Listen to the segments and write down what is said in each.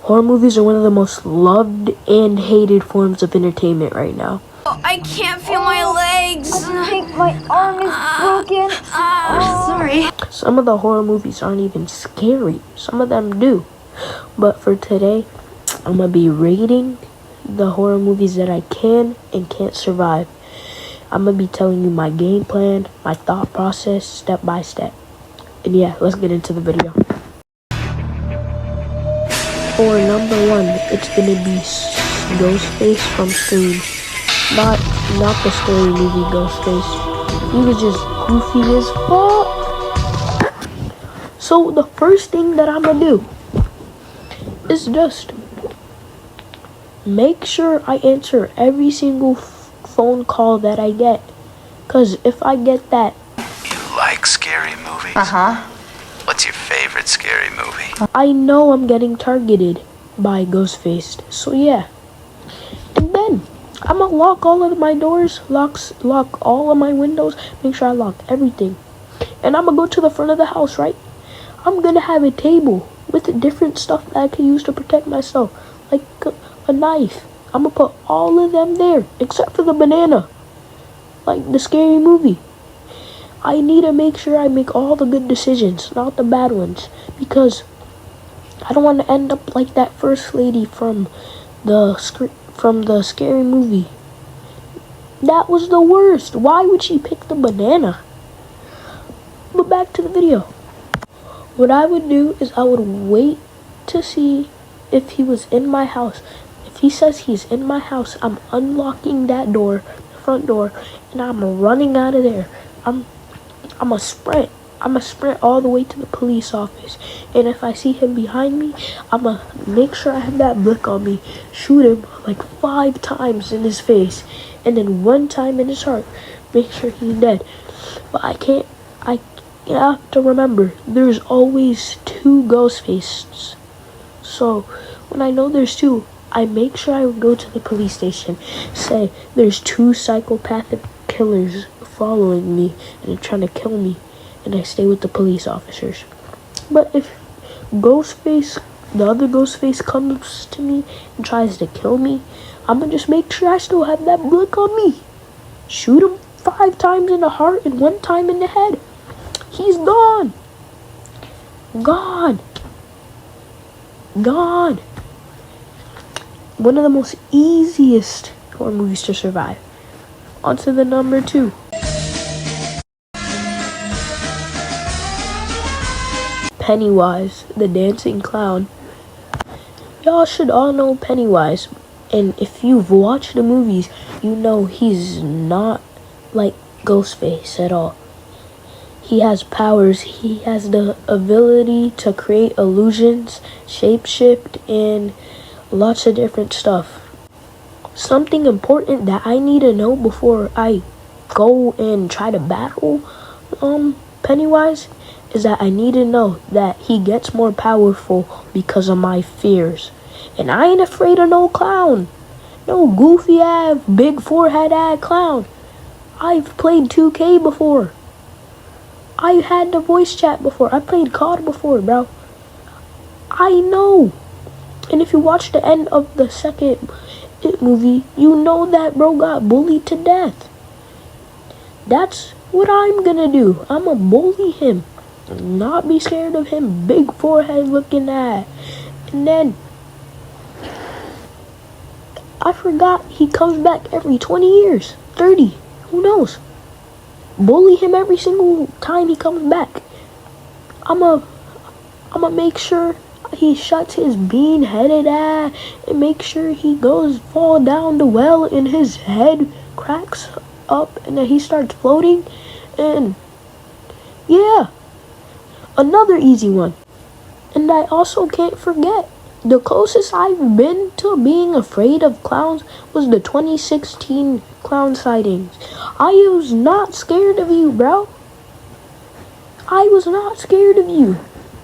Horror movies are one of the most loved and hated forms of entertainment right now. I can't feel my legs. I think my arm is broken. Sorry. Some of the horror movies aren't even scary. Some of them do. But for today, I'm going to be rating the horror movies that I can and can't survive. I'm going to be telling you my game plan, my thought process, step by step. And yeah, let's get into the video. For number one, it's going to be Ghostface from Scream. Not the scary movie Ghostface. He was just goofy as fuck. So the first thing that I'm going to do is just make sure I answer every single phone call that I get. Because if I get that... You like scary movies? Uh-huh. What's your favorite scary movie? I know I'm getting targeted by Ghostface. So yeah. And then I'm gonna lock all of my doors, lock all of my windows, make sure I lock everything. And I'm gonna go to the front of the house, right? I'm gonna have a table with different stuff that I can use to protect myself. Like a knife. I'm gonna put all of them there, except for the banana. Like the scary movie. I need to make sure I make all the good decisions, not the bad ones. Because I don't want to end up like that first lady from the scary movie. That was the worst. Why would she pick the banana? But back to the video. What I would do is I would wait to see if he was in my house. If he says he's in my house, I'm unlocking that door, the front door, and I'm running out of there. I'm a sprint. I'm a sprint all the way to the police office. And if I see him behind me, I'm a make sure I have that blick on me. Shoot him like 5 times in his face. And then 1 time in his heart. Make sure he's dead. But I have to remember, there's always 2 Ghostfaces. So when I know there's 2, I make sure I go to the police station. Say, there's 2 psychopathic killers following me and they're trying to kill me, and I stay with the police officers. But if the other Ghostface comes to me and tries to kill me, I'm gonna just make sure I still have that blick on me. Shoot him 5 times in the heart and 1 time in the head. He's gone. Gone. One of the most easiest horror movies to survive. On to the number 2. Pennywise, the dancing clown. Y'all should all know Pennywise. And if you've watched the movies, you know he's not like Ghostface at all. He has powers. He has the ability to create illusions, shapeshift, and lots of different stuff. Something important that I need to know before I go and try to battle Pennywise is that I need to know that he gets more powerful because of my fears. And I ain't afraid of no clown. No goofy ass, big forehead ass clown. I've played 2K before. I had the voice chat before. I played COD before, bro. I know. And if you watch the end of the second movie, you know that bro got bullied to death. That's what I'm gonna do. I'm gonna bully him. Not be scared of him. Big forehead looking at. And then I forgot he comes back every 20 years. 30. Who knows? Bully him every single time he comes back. I'ma make sure he shuts his bean-headed ass and make sure he fall down the well and his head cracks up and then he starts floating. And yeah, another easy one. And I also can't forget, the closest I've been to being afraid of clowns was the 2016 clown sightings. I was not scared of you, bro. I was not scared of you.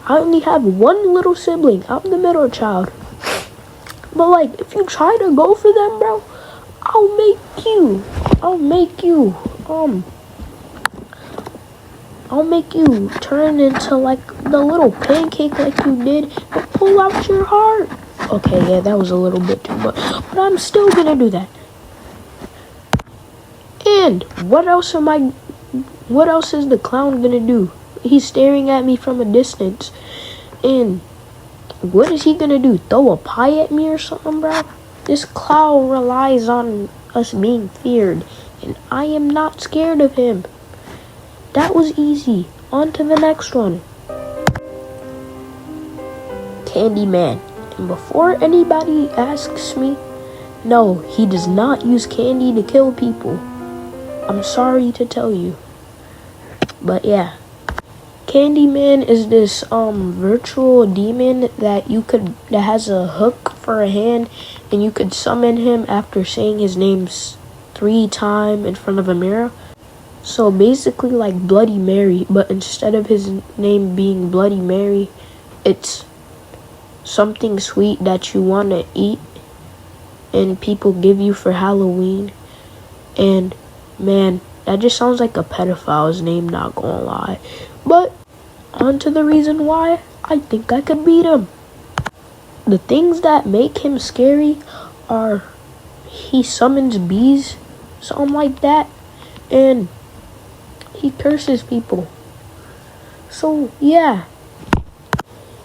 I only have 1 little sibling. I'm the middle child. But like, if you try to go for them, bro, I'll make you turn into like the little pancake like you did and pull out your heart. Okay, yeah, that was a little bit too much. But I'm still gonna do that. And what else is the clown gonna do? He's staring at me from a distance. And what is he gonna do? Throw a pie at me or something, bro? This clown relies on us being feared. And I am not scared of him. That was easy. On to the next one. Candyman. And before anybody asks me, no, he does not use candy to kill people. I'm sorry to tell you. But yeah. Candyman is this virtual demon that has a hook for a hand, and you could summon him after saying his name 3 times in front of a mirror. So basically like Bloody Mary, but instead of his name being Bloody Mary, it's something sweet that you want to eat and people give you for Halloween. And man, that just sounds like a pedophile's name, not gonna lie. But on to the reason why I think I could beat him. The things that make him scary are he summons bees, something like that, and he curses people. So yeah,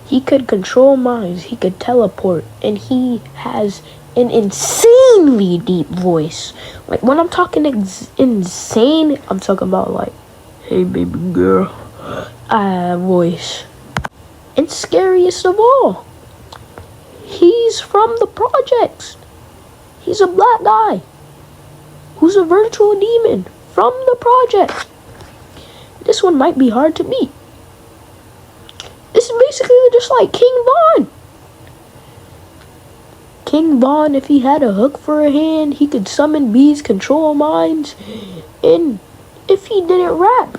he could control minds, he could teleport, and he has an insanely deep voice. Like when I'm talking insane, I'm talking about like, hey baby girl, voice. And scariest of all, he's from the projects. He's a black guy who's a virtual demon from the projects. This one might be hard to beat. This is basically just like King Von. King Von, if he had a hook for a hand, he could summon bees, control minds, and if he didn't rap,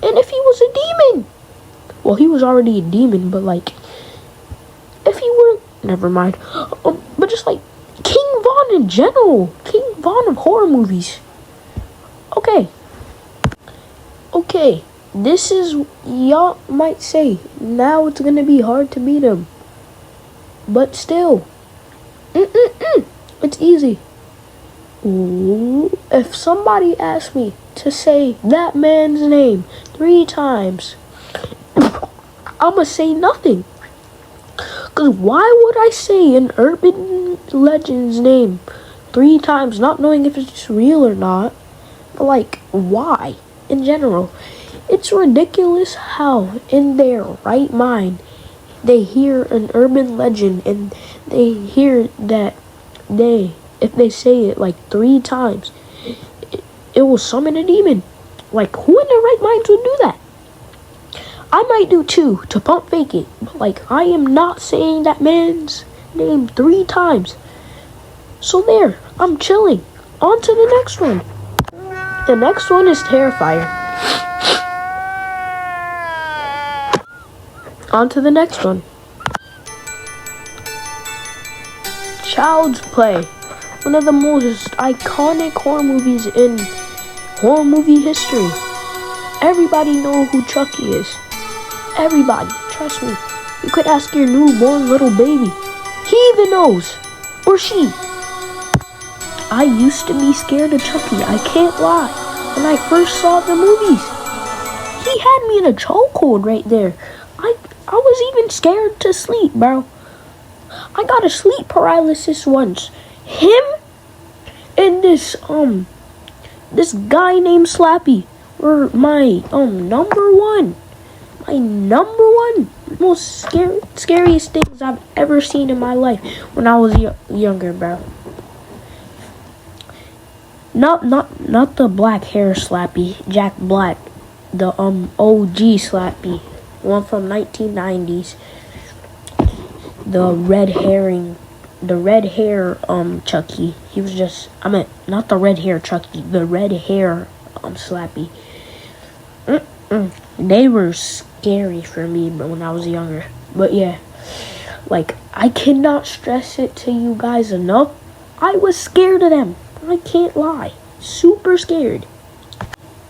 and if he was a demon. Well, he was already a demon, but like, if he were, never mind. But just like King Von in general, King Von of horror movies. Okay, this is, y'all might say, now it's gonna be hard to beat him. But still, it's easy. Ooh, if somebody asked me to say that man's name 3 times, I'ma say nothing. Cause why would I say an urban legend's name 3 times, not knowing if it's real or not? But like, why? In general, it's ridiculous how in their right mind they hear an urban legend and they hear that if they say it like 3 times, it will summon a demon. Like, who in their right minds would do that? I might do 2 to pump fake it, but like, I am not saying that man's name 3 times. So there, I'm chilling. On to the next one. The next one is Terrifier. On to the next one. Child's Play. One of the most iconic horror movies in horror movie history. Everybody knows who Chucky is. Everybody, trust me. You could ask your newborn little baby. He even knows. Or she. I used to be scared of Chucky, I can't lie. When I first saw the movies, he had me in a chokehold right there. I was even scared to sleep, bro. I got a sleep paralysis once. Him and this guy named Slappy were my number one most scariest things I've ever seen in my life when I was younger, bro. Not the black hair Slappy, Jack Black, the OG Slappy, one from 1990s. The red hair Chucky. He was just, not the red hair Chucky, the red hair Slappy. They were scary for me, but when I was younger. But yeah, like, I cannot stress it to you guys enough. I was scared of them. I can't lie. Super scared.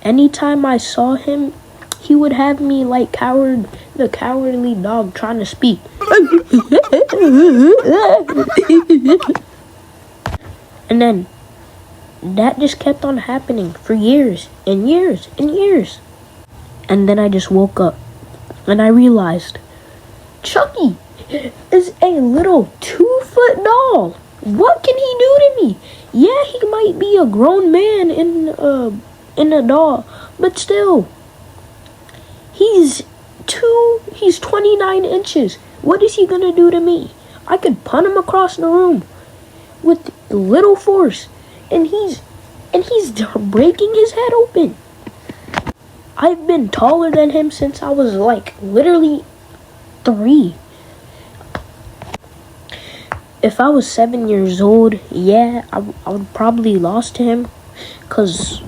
Anytime I saw him, he would have me like the cowardly dog trying to speak. just kept on happening for years and years and years. And then I just woke up and I realized Chucky is a little 2-foot doll. What can he do to me? Yeah, he might be a grown man in a doll, but still, he's 29 inches. What is he gonna do to me? I could punt him across the room with little force, and he's breaking his head open. I've been taller than him since I was like literally 3. If I was 7 years old, yeah, I would probably lost to him, cause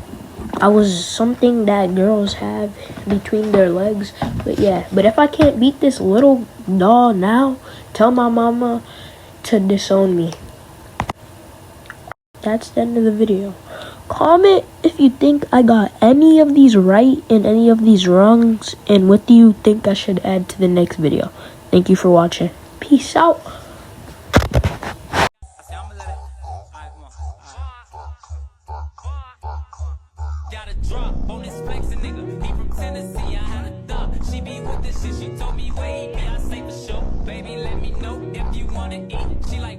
I was something that girls have between their legs. But yeah, but if I can't beat this little doll now, tell my mama to disown me. That's the end of the video. Comment if you think I got any of these right and any of these wrongs, and what do you think I should add to the next video. Thank you for watching. Peace out. Got a drop on this flexin' nigga. He from Tennessee, I had a dog. She be with this shit, she told me where he be. I say for sure, baby, let me know if you wanna eat. She like